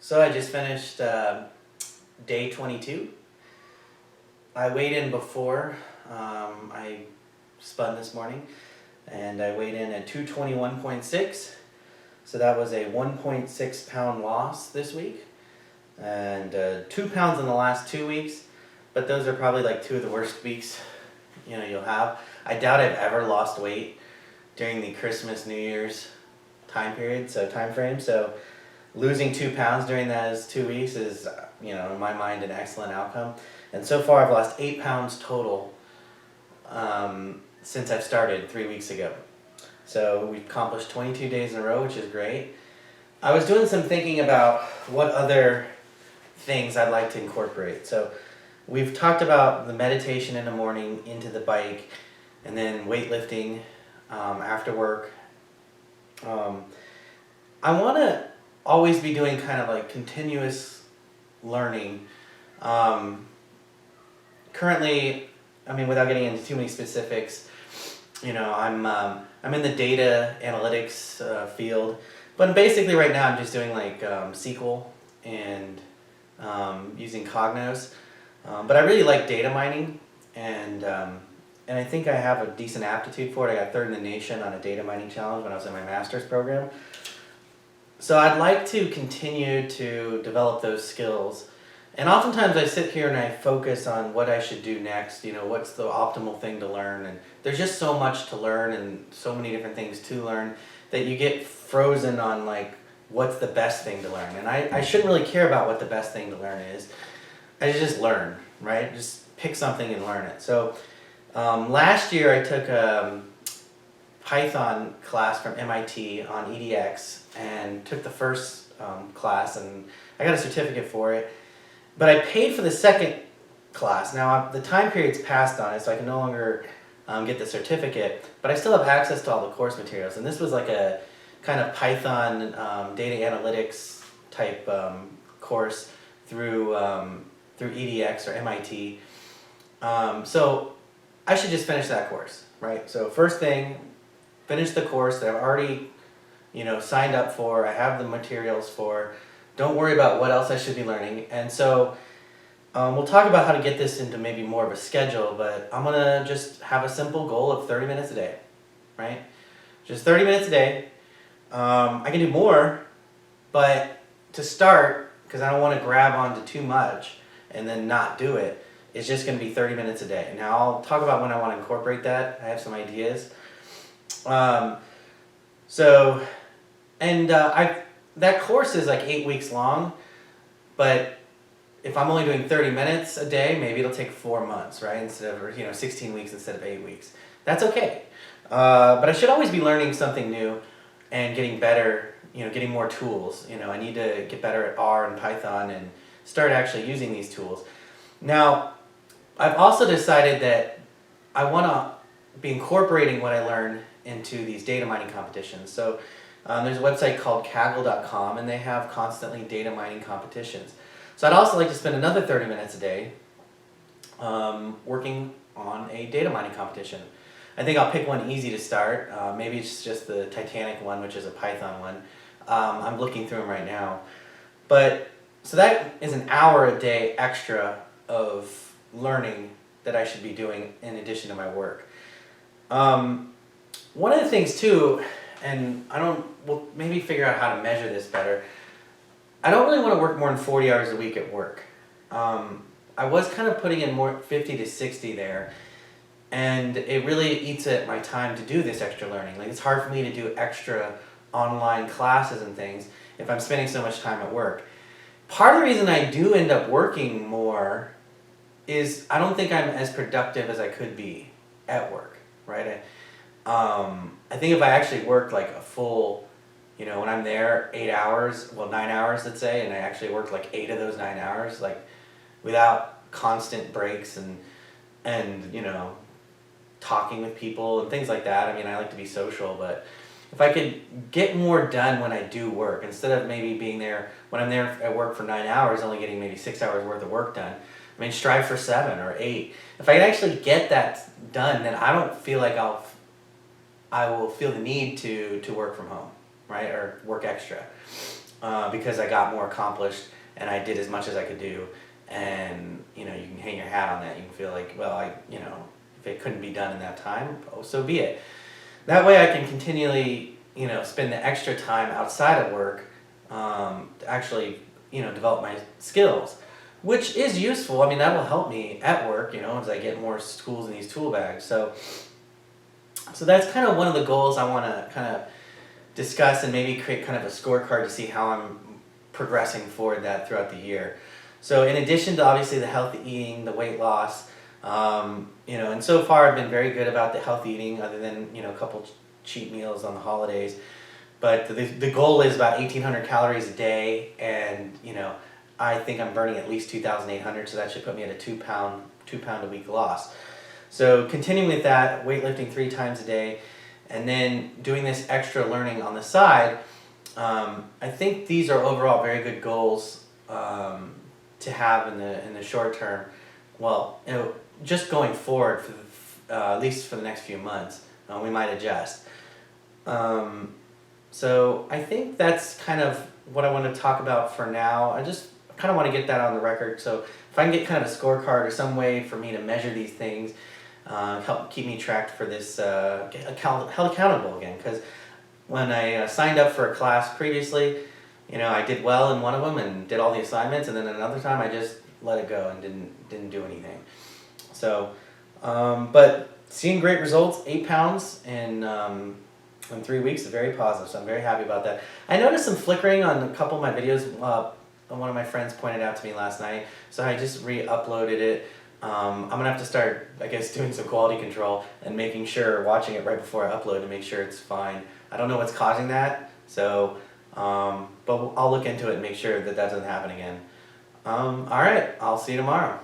So I just finished day 22. I weighed in before. I spun this morning, and I weighed in at 221.6. So that was a 1.6 pound loss this week, and 2 pounds in the last 2 weeks. But those are probably like two of the worst weeks you'll have. I doubt I've ever lost weight during the Christmas, New Year's time frame. So losing 2 pounds during those 2 weeks is, in my mind, an excellent outcome. And so far, I've lost 8 pounds total since I've started 3 weeks ago. So we've accomplished 22 days in a row, which is great. I was doing some thinking about what other things I'd like to incorporate. So we've talked about the meditation in the morning, into the bike, and then weightlifting after work. I want to always be doing kind of like continuous learning. Currently, without getting into too many specifics, I'm in the data analytics field, but basically right now I'm just doing like SQL and using Cognos. But I really like data mining, and I think I have a decent aptitude for it. I got third in the nation on a data mining challenge when I was in my master's program. So I'd like to continue to develop those skills. And oftentimes I sit here and I focus on what I should do next, what's the optimal thing to learn. And there's just so much to learn and so many different things to learn that you get frozen on like, what's the best thing to learn. And I shouldn't really care about what the best thing to learn is. I should just learn, right? Just pick something and learn it. So last year I took a Python class from MIT on EDX and took the first class, and I got a certificate for it. But I paid for the second class. Now the time period's passed on it, so I can no longer get the certificate, but I still have access to all the course materials. And this was like a kind of Python data analytics type course through EDX or MIT. So I should just finish that course, right? So first thing, finish the course that I've already signed up for, I have the materials for. Don't worry about what else I should be learning. And so we'll talk about how to get this into maybe more of a schedule, but I'm gonna just have a simple goal of 30 minutes a day, right? Just 30 minutes a day. I can do more, but to start, because I don't want to grab onto too much and then not do it, it's just going to be 30 minutes a day. Now I'll talk about when I want to incorporate that. I have some ideas. That course is like 8 weeks long, but if I'm only doing 30 minutes a day, maybe it'll take 4 months, right? Instead of 16 weeks instead of 8 weeks. That's okay. But I should always be learning something new and getting better, getting more tools. I need to get better at R and Python and start actually using these tools. Now, I've also decided that I want to be incorporating what I learn into these data mining competitions. So there's a website called Kaggle.com, and they have constantly data mining competitions. So I'd also like to spend another 30 minutes a day working on a data mining competition. I think I'll pick one easy to start. Maybe it's just the Titanic one, which is a Python one. I'm looking through them right now. So that is an hour a day extra of learning that I should be doing in addition to my work. One of the things too, and we'll maybe figure out how to measure this better. I don't really want to work more than 40 hours a week at work. I was kind of putting in more 50 to 60 there, and it really eats at my time to do this extra learning. Like, it's hard for me to do extra online classes and things if I'm spending so much time at work. Part of the reason I do end up working more is I don't think I'm as productive as I could be at work, right? I think if I actually worked like a full, when I'm there 9 hours, let's say, and I actually worked like 8 of those 9 hours, like without constant breaks and talking with people and things like that. I like to be social, but if I could get more done when I do work, instead of maybe being there, when I'm there at work for 9 hours, only getting maybe 6 hours worth of work done, strive for 7 or 8. If I can actually get that done, then I don't feel like I will feel the need to work from home, right, or work extra. because I got more accomplished and I did as much as I could do. And you know, you can hang your hat on that. You can feel like, well, if it couldn't be done in that time, oh, so be it. That way, I can continually, spend the extra time outside of work to actually, develop my skills, which is useful. I mean, that will help me at work, as I get more tools in these tool bags. So that's kind of one of the goals I want to kind of discuss and maybe create kind of a scorecard to see how I'm progressing forward that throughout the year. So in addition to obviously the healthy eating, the weight loss, and so far I've been very good about the healthy eating other than, a couple cheat meals on the holidays. But the goal is about 1,800 calories a day, and, I think I'm burning at least 2,800, so that should put me at a 2 pound a week loss. So continuing with that, weightlifting 3 times a day, and then doing this extra learning on the side, I think these are overall very good goals to have in the short term. Well, just going forward for at least for the next few months, we might adjust. So I think that's kind of what I want to talk about for now. I just kind of want to get that on the record. So if I can get kind of a scorecard or some way for me to measure these things, help keep me tracked for this, held accountable again. Because when I signed up for a class previously, I did well in one of them and did all the assignments, and then another time I just let it go and didn't do anything. So, but seeing great results, 8 pounds in 3 weeks is very positive. So I'm very happy about that. I noticed some flickering on a couple of my videos. One of my friends pointed out to me last night, so I just re-uploaded it. I'm gonna have to start, I guess, doing some quality control and making sure, watching it right before I upload to make sure it's fine. I don't know what's causing that, so but I'll look into it and make sure that doesn't happen again. All right, I'll see you tomorrow.